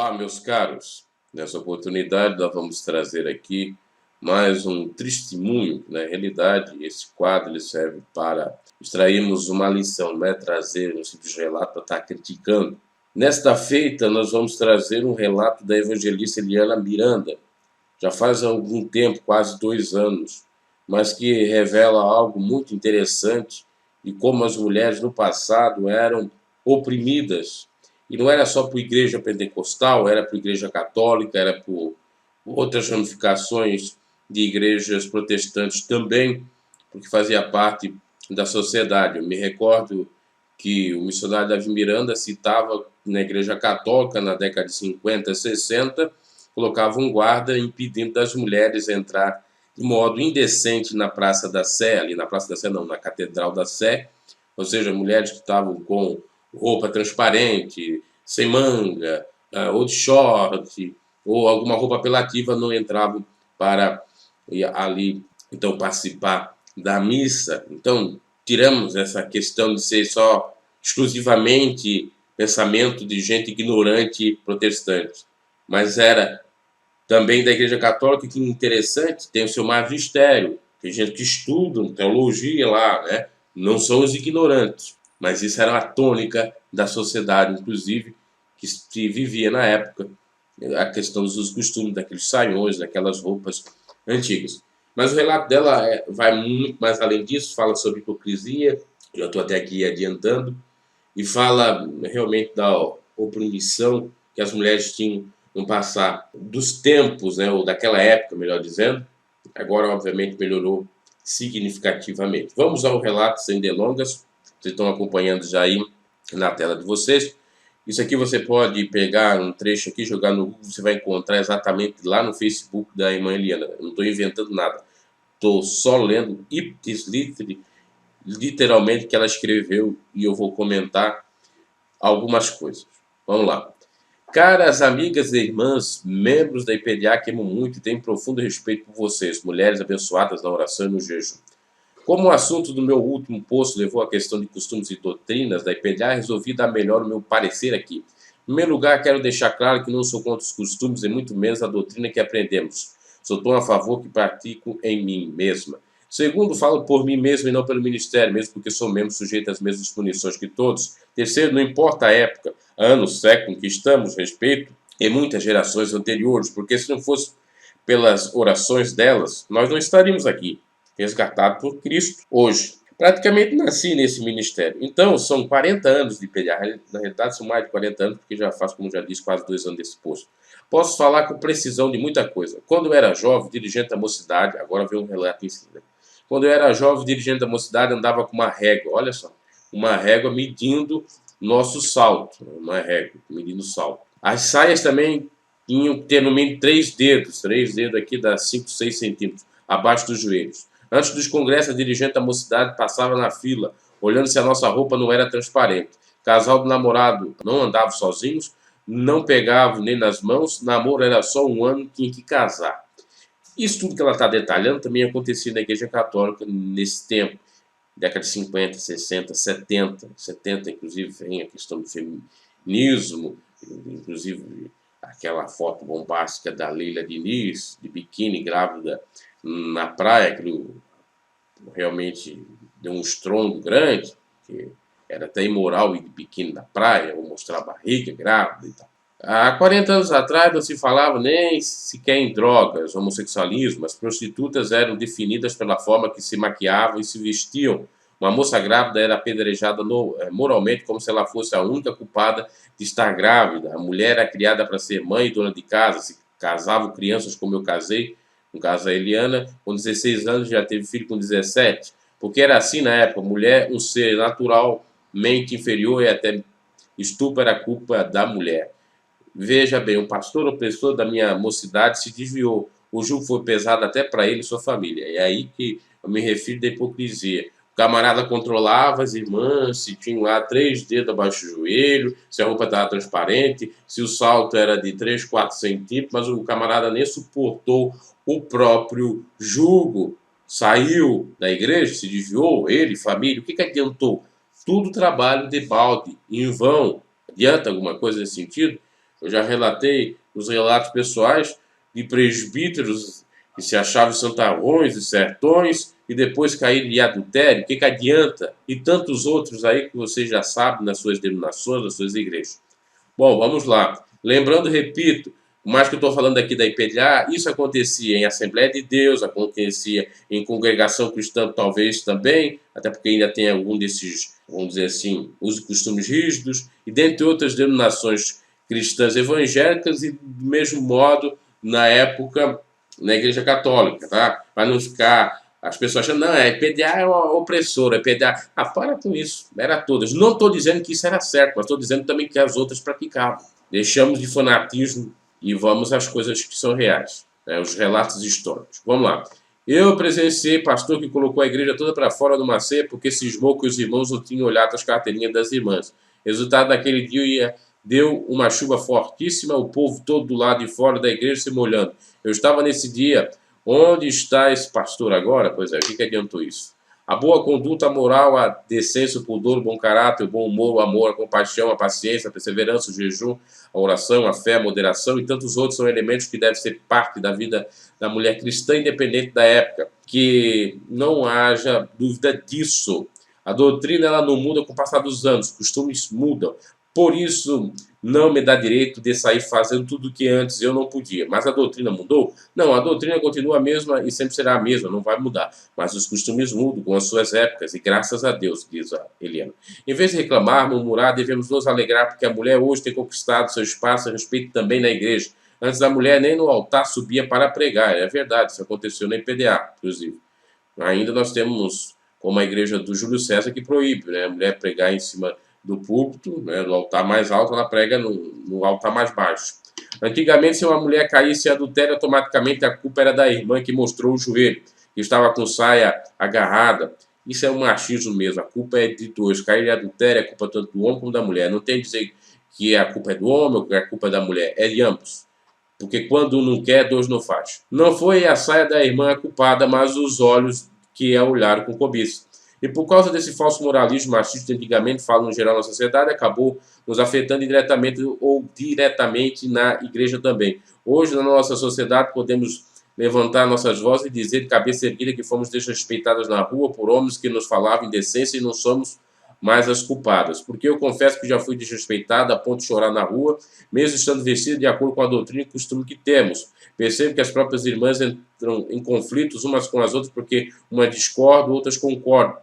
Olá, meus caros. Nessa oportunidade, nós vamos trazer aqui mais um testemunho. Na realidade, esse quadro ele serve para extrairmos uma lição, não é trazer um simples relato para estar criticando. Nesta feita, nós vamos trazer um relato da evangelista Eliana Miranda. Já faz algum tempo, quase 2 anos, mas que revela algo muito interessante de como as mulheres no passado eram oprimidas. E não era só por igreja pentecostal, era por igreja católica, era por outras ramificações de igrejas protestantes também, porque fazia parte da sociedade. Eu me recordo que o missionário Davi Miranda citava na igreja católica, na década de 50, 60, colocava um guarda impedindo das mulheres entrar de modo indecente na Praça da Sé, ali na Praça da Sé não, na Catedral da Sé, ou seja, mulheres que estavam com roupa transparente, sem manga, ou de short, ou alguma roupa apelativa, não entravam para ali, então, participar da missa. Então, tiramos essa questão de ser só exclusivamente pensamento de gente ignorante protestante, mas era também da Igreja Católica, que interessante, tem o seu magistério, tem gente que estuda teologia lá, né? Não são os ignorantes, mas isso era a tônica da sociedade, inclusive, que se vivia na época, a questão dos costumes, daqueles saiões, daquelas roupas antigas. Mas o relato dela vai muito mais além disso, fala sobre hipocrisia, já estou até aqui adiantando, e fala realmente da opressão que as mulheres tinham no passado, dos tempos, né, ou daquela época, melhor dizendo. Agora, obviamente, melhorou significativamente. Vamos ao relato sem delongas. Vocês estão acompanhando já aí na tela de vocês. Isso aqui você pode pegar um trecho aqui, jogar no Google, você vai encontrar exatamente lá no Facebook da irmã Eliana. Eu não estou inventando nada. Estou só lendo ipsis literi, literalmente, que ela escreveu, e eu vou comentar algumas coisas. Vamos lá. Caras amigas e irmãs, membros da IPDA que amo muito e tenho profundo respeito por vocês, mulheres abençoadas na oração e no jejum. Como o assunto do meu último post levou à questão de costumes e doutrinas da IPDA, resolvi dar melhor o meu parecer aqui. Em primeiro lugar, quero deixar claro que não sou contra os costumes e muito menos a doutrina que aprendemos. Sou tão a favor que pratico em mim mesma. Segundo, falo por mim mesmo e não pelo ministério, mesmo porque sou membro sujeito às mesmas punições que todos. Terceiro, não importa a época, ano, século em que estamos, respeito em muitas gerações anteriores, porque se não fosse pelas orações delas, nós não estaríamos aqui, resgatados por Cristo hoje. Praticamente nasci nesse ministério. Então, são 40 anos de IPDA. Na realidade, são mais de 40 anos, porque já faço, como já disse, quase 2 anos desse posto. Posso falar com precisão de muita coisa. Quando eu era jovem, dirigente da mocidade, agora vem um relato em cima. Quando eu era jovem, dirigente da mocidade, andava com uma régua, olha só, uma régua medindo nosso salto, uma régua medindo salto. As saias também tinham que ter no mínimo 3 dedos aqui dá 5, 6 centímetros, abaixo dos joelhos. Antes dos congressos, a dirigente da mocidade passava na fila, olhando se a nossa roupa não era transparente. Casal de namorado não andava sozinhos, não pegavam nem nas mãos, namoro era só 1 ano, tinha que casar. Isso tudo que ela está detalhando também acontecia na Igreja Católica nesse tempo, década de 50, 60, 70, inclusive vem a questão do feminismo, inclusive aquela foto bombástica da Leila Diniz, de biquíni, grávida na praia, que realmente deu um estrondo grande, que era até imoral ir de biquíni na praia, ou mostrar a barriga grávida e tal. Há 40 anos atrás não se falava nem sequer em drogas, homossexualismo. As prostitutas eram definidas pela forma que se maquiavam e se vestiam. Uma moça grávida era apedrejada moralmente como se ela fosse a única culpada de estar grávida. A mulher era criada para ser mãe e dona de casa. Se casavam crianças como eu casei, no caso a Eliana, com 16 anos já teve filho com 17. Porque era assim na época, mulher um ser naturalmente inferior e até estupro era culpa da mulher. Veja bem, o pastor opressor da minha mocidade se desviou. O jugo foi pesado até para ele e sua família. É aí que eu me refiro da hipocrisia. O camarada controlava as irmãs, se tinham lá 3 dedos abaixo do joelho, se a roupa estava transparente, se o salto era de 3, 4 centímetros, mas o camarada nem suportou o próprio jugo. Saiu da igreja, se desviou, ele, família, o que adiantou? Tudo trabalho de balde, em vão. Adianta alguma coisa nesse sentido? Eu já relatei os relatos pessoais de presbíteros que se achavam santarrões e sertões e depois caíram em adultério. O que adianta? E tantos outros aí que vocês já sabem nas suas denominações, nas suas igrejas. Bom, vamos lá. Lembrando, repito, mais que eu estou falando aqui da IPDA, isso acontecia em Assembleia de Deus, acontecia em congregação cristã, talvez também, até porque ainda tem algum desses, vamos dizer assim, usos e costumes rígidos, e dentre outras denominações cristãs evangélicas, e do mesmo modo, na época, na Igreja Católica, tá? Para não ficar as pessoas acham, não, a IPDA é uma opressora, a IPDA... Ah, para com isso, era todas. Não estou dizendo que isso era certo, mas estou dizendo também que as outras praticavam. Deixamos de fanatismo e vamos às coisas que são reais, né? Os relatos históricos. Vamos lá. Eu presenciei pastor que colocou a igreja toda para fora do macê porque cismou que os irmãos não tinham olhado as carteirinhas das irmãs. Resultado daquele dia deu uma chuva fortíssima, o povo todo do lado de fora da igreja se molhando. Eu estava nesse dia. Onde está esse pastor agora? Pois é, o que adiantou isso? A boa conduta, a moral, a decência, o pudor, o bom caráter, o bom humor, o amor, a compaixão, a paciência, a perseverança, o jejum, a oração, a fé, a moderação e tantos outros são elementos que devem ser parte da vida da mulher cristã, independente da época. Que não haja dúvida disso. A doutrina ela não muda com o passar dos anos, costumes mudam. Por isso, não me dá direito de sair fazendo tudo o que antes eu não podia. Mas a doutrina mudou? Não, a doutrina continua a mesma e sempre será a mesma, não vai mudar. Mas os costumes mudam com as suas épocas, e graças a Deus, diz a Eliana. Em vez de reclamar, murmurar, devemos nos alegrar porque a mulher hoje tem conquistado seu espaço a respeito também na igreja. Antes a mulher nem no altar subia para pregar. É verdade, isso aconteceu na IPDA, inclusive. Ainda nós temos, como a igreja do Júlio César, que proíbe, né, a mulher pregar em cima do púlpito, né, no altar mais alto, ela prega no altar mais baixo. Antigamente, se uma mulher caísse em adultério, automaticamente a culpa era da irmã que mostrou o joelho, que estava com saia agarrada. Isso é um machismo mesmo, a culpa é de dois. Cair em adultério é culpa tanto do homem como da mulher. Não tem que dizer que a culpa é do homem ou que a culpa é da mulher, é de ambos. Porque quando um não quer, dois não faz. Não foi a saia da irmã a culpada, mas os olhos que a olharam com cobiça. E por causa desse falso moralismo machista que antigamente fala no geral na sociedade, acabou nos afetando indiretamente ou diretamente na igreja também. Hoje, na nossa sociedade, podemos levantar nossas vozes e dizer de cabeça erguida que fomos desrespeitados na rua por homens que nos falavam em decência e não somos mais as culpadas. Porque eu confesso que já fui desrespeitado a ponto de chorar na rua, mesmo estando vestido de acordo com a doutrina e costume que temos. Percebo que as próprias irmãs entram em conflitos umas com as outras porque umas discordam, outras concordam.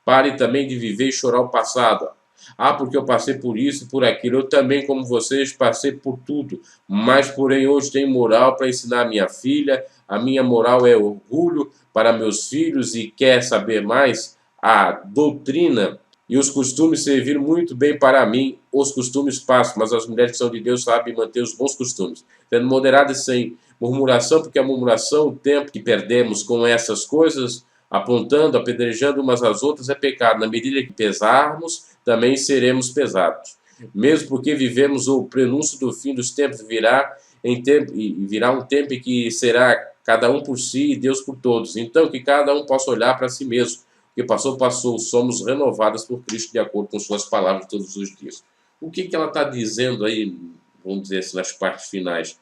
Pare também de viver e chorar o passado. Ah, porque eu passei por isso e por aquilo. Eu também, como vocês, passei por tudo. Mas, porém, hoje tenho moral para ensinar a minha filha. A minha moral é orgulho para meus filhos e quer saber mais? A doutrina e os costumes serviram muito bem para mim. Os costumes passam, mas as mulheres que são de Deus sabem manter os bons costumes. Sendo moderadas sem murmuração, porque a murmuração, o tempo que perdemos com essas coisas, apontando, apedrejando umas às outras, é pecado. Na medida que pesarmos, também seremos pesados. Mesmo porque vivemos o prenúncio do fim dos tempos, virá um tempo em que será cada um por si e Deus por todos. Então, que cada um possa olhar para si mesmo. O que passou, passou. Somos renovadas por Cristo de acordo com suas palavras todos os dias. O que ela está dizendo aí, vamos dizer assim, nas partes finais?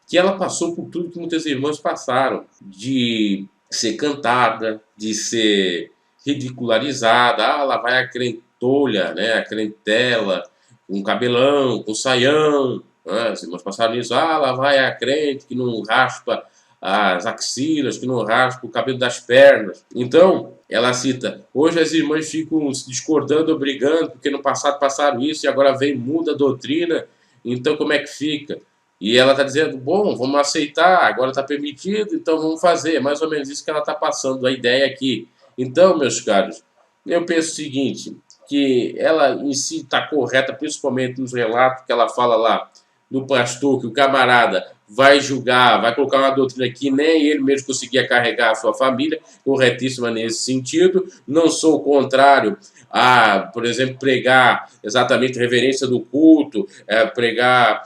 Que ela passou por tudo que muitas irmãs passaram, de ser cantada, de ser ridicularizada. Ah, lá vai a crentolha, né? A crentela, com cabelão, com saião. Né? As irmãs passaram isso. Ah, lá vai a crente que não raspa as axilas, que não raspa o cabelo das pernas. Então, ela cita, hoje as irmãs ficam se discordando, brigando, porque no passado passaram isso e agora vem, muda a doutrina. Então, como é que fica? E ela está dizendo, bom, vamos aceitar, agora está permitido, então vamos fazer. É mais ou menos isso que ela está passando, a ideia aqui. Então, meus caros, eu penso o seguinte, que ela em si está correta, principalmente nos relatos que ela fala lá do pastor, que o camarada vai julgar, vai colocar uma doutrina que nem ele mesmo conseguia carregar a sua família, corretíssima nesse sentido. Não sou contrário a, por exemplo, pregar exatamente reverência do culto, pregar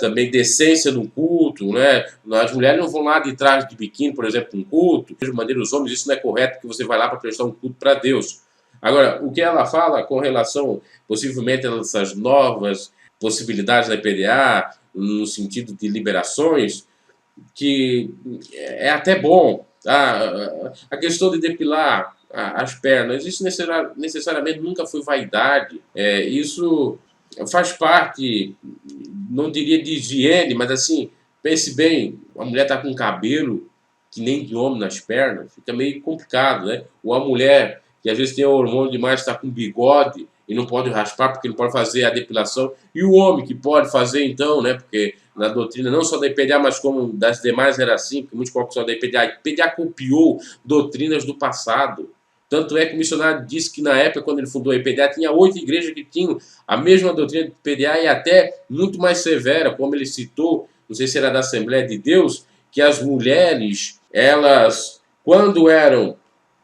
também decência do culto, né? As mulheres não vão lá de trás de biquíni, por exemplo, um culto. De maneira os homens, isso não é correto, que você vai lá para prestar um culto para Deus. Agora, o que ela fala com relação, possivelmente, a essas novas possibilidades da IPDA, no sentido de liberações, que é até bom. Tá? A questão de depilar as pernas, isso necessariamente nunca foi vaidade. Isso faz parte, não diria de higiene, mas assim, pense bem, a mulher está com cabelo que nem de homem nas pernas, fica meio complicado, né? Ou a mulher que às vezes tem hormônio demais, está com bigode e não pode raspar porque não pode fazer a depilação, e o homem que pode fazer então, né? Porque na doutrina não só da IPDA, mas como das demais era assim, porque muitos colocam só da IPDA. A IPDA copiou doutrinas do passado. Tanto é que o missionário disse que na época, quando ele fundou a IPDA, tinha 8 igrejas que tinham a mesma doutrina de IPDA e até muito mais severa, como ele citou, não sei se era da Assembleia de Deus, que as mulheres, elas, quando eram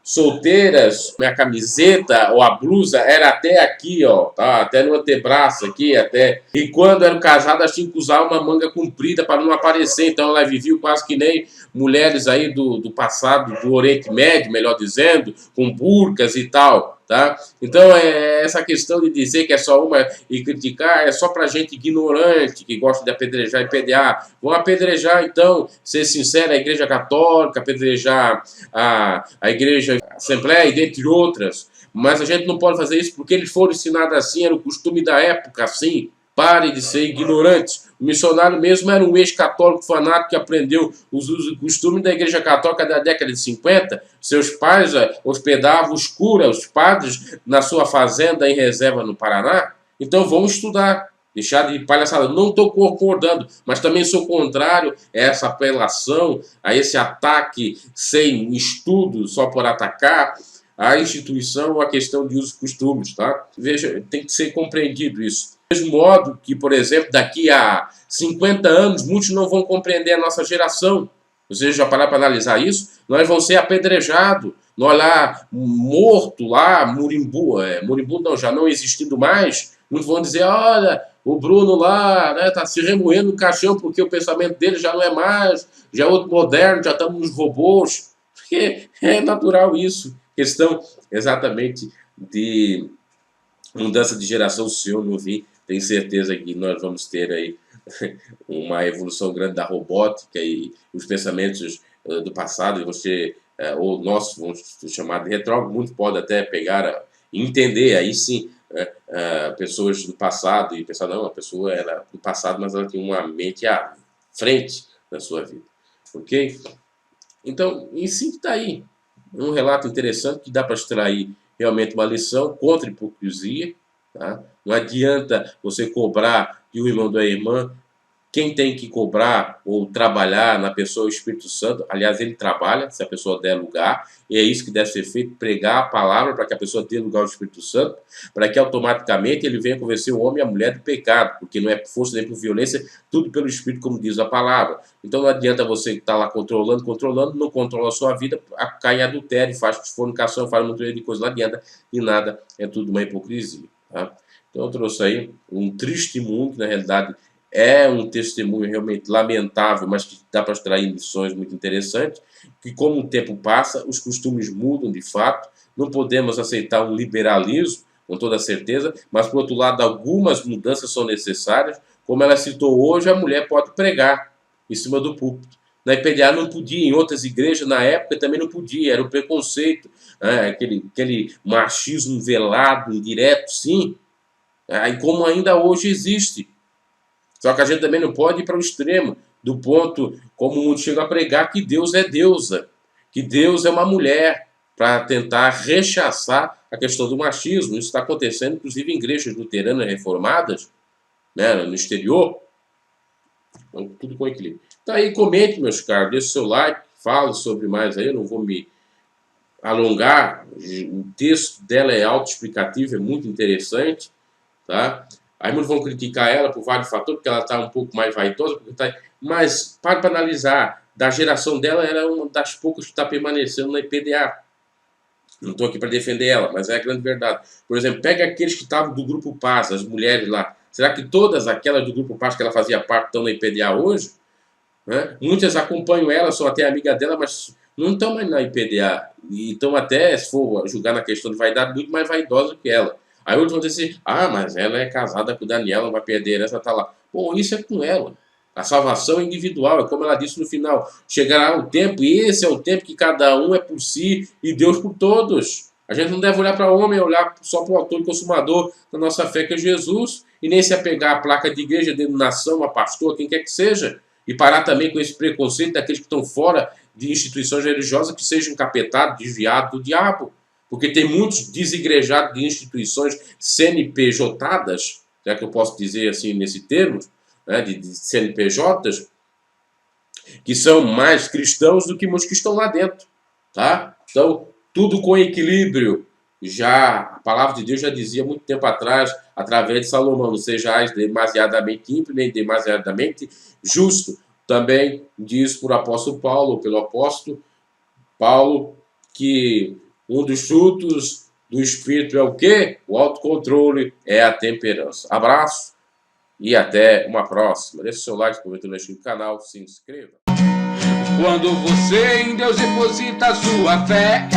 solteiras, a camiseta ou a blusa era até aqui, ó, tá? Até no antebraço aqui, até. E quando eram casadas, tinham que usar uma manga comprida para não aparecer. Então ela vivia quase que nem mulheres aí do passado, do Oriente Médio, melhor dizendo, com burcas e tal. Tá? Então, essa questão de dizer que é só uma e criticar é só para gente ignorante que gosta de apedrejar e PDA. Vão apedrejar, então, ser sincero, a Igreja Católica, apedrejar a Igreja Assembleia e dentre outras. Mas a gente não pode fazer isso porque eles foram ensinados assim, era o costume da época assim. Pare de ser ignorantes. O missionário mesmo era um ex-católico fanático que aprendeu os usos e costumes da Igreja Católica da década de 50. Seus pais hospedavam os curas, os padres, na sua fazenda em reserva no Paraná. Então vamos estudar. Deixar de palhaçada. Não estou concordando, mas também sou contrário a essa apelação, a esse ataque sem estudo, só por atacar a instituição ou a questão de usos e costumes. Tá? Veja, tem que ser compreendido isso. Do mesmo modo que, por exemplo, daqui a 50 anos, muitos não vão compreender a nossa geração. Vocês já pararam para analisar isso? Nós vamos ser apedrejados, nós lá, morto lá, Murimbu não, já não existindo mais, muitos vão dizer, olha, o Bruno lá está se remoendo no caixão porque o pensamento dele já não é mais, já é outro moderno, já estamos nos robôs. Porque é natural isso. Questão exatamente de mudança de geração, se eu não vi, tenho certeza que nós vamos ter aí uma evolução grande da robótica e os pensamentos do passado, você, ou nossos, vamos chamar de retrógrado, muitos podem até pegar e entender, aí sim, pessoas do passado e pensar, não, a pessoa era do passado, mas ela tem uma mente à frente da sua vida. Ok? Então, em si está aí. Um relato interessante que dá para extrair realmente uma lição contra a hipocrisia. Tá? Não adianta você cobrar de um irmão ou da irmã. Quem tem que cobrar ou trabalhar na pessoa é o Espírito Santo. Aliás, ele trabalha, se a pessoa der lugar. E é isso que deve ser feito, pregar a palavra para que a pessoa dê lugar ao Espírito Santo, para que automaticamente ele venha convencer o homem e a mulher do pecado, porque não é por força nem por violência, tudo pelo Espírito, como diz a palavra. Então não adianta você estar lá controlando, não controla a sua vida, cai em adultério, faz fornicação, faz um monte de coisa, não adianta de nada, é tudo uma hipocrisia. Tá? Então eu trouxe aí um triste mundo, que na realidade é um testemunho realmente lamentável, mas que dá para extrair lições muito interessantes, que como o tempo passa, os costumes mudam de fato, não podemos aceitar um liberalismo, com toda certeza, mas por outro lado, algumas mudanças são necessárias, como ela citou hoje, a mulher pode pregar em cima do púlpito. Na IPDA não podia, em outras igrejas na época também não podia, era o preconceito, né? aquele machismo velado, indireto, sim, e como ainda hoje existe. Só que a gente também não pode ir para o extremo, do ponto, como o mundo chega a pregar, que Deus é deusa, que Deus é uma mulher, para tentar rechaçar a questão do machismo. Isso está acontecendo, inclusive, em igrejas luteranas reformadas, né, no exterior. Então, tudo com equilíbrio. Então aí, comente, meus caros, deixe o seu like, fale sobre mais aí, eu não vou me alongar. O texto dela é autoexplicativo, é muito interessante, tá? Aí muitos vão criticar ela por vários fatores, porque ela está um pouco mais vaidosa, mas para analisar, da geração dela, era uma das poucas que está permanecendo na IPDA. Não estou aqui para defender ela, mas é a grande verdade. Por exemplo, pega aqueles que estavam do Grupo Paz, as mulheres lá. Será que todas aquelas do Grupo Paz que ela fazia parte estão na IPDA hoje? Né? Muitas acompanham ela, são até amiga dela, mas não estão mais na IPDA. E estão até, se for julgar na questão de vaidade, muito mais vaidosa que ela. Aí outros vão dizer assim, mas ela é casada com o Daniel, não vai perder herança, tá lá. Bom, isso é com ela. A salvação é individual, é como ela disse no final. Chegará um tempo, e esse é o tempo que cada um é por si e Deus por todos. A gente não deve olhar para o homem, olhar só para o autor e consumador da nossa fé, que é Jesus, e nem se apegar à placa de igreja, denominação, a pastor, quem quer que seja. E parar também com esse preconceito daqueles que estão fora de instituições religiosas que sejam encapetados, desviados do diabo. Porque tem muitos desigrejados de instituições CNPJadas, já que eu posso dizer assim nesse termo, né, de CNPJs, que são mais cristãos do que muitos que estão lá dentro. Tá? Então, tudo com equilíbrio. Já a palavra de Deus já dizia muito tempo atrás, através de Salomão, não sejais demasiadamente ímpio, nem demasiadamente justo. Também diz por apóstolo Paulo, ou pelo apóstolo Paulo, que um dos frutos do Espírito é o quê? O autocontrole, é a temperança. Abraço e até uma próxima. Deixe o seu like, comente no canal, se inscreva. Quando você em Deus deposita sua fé,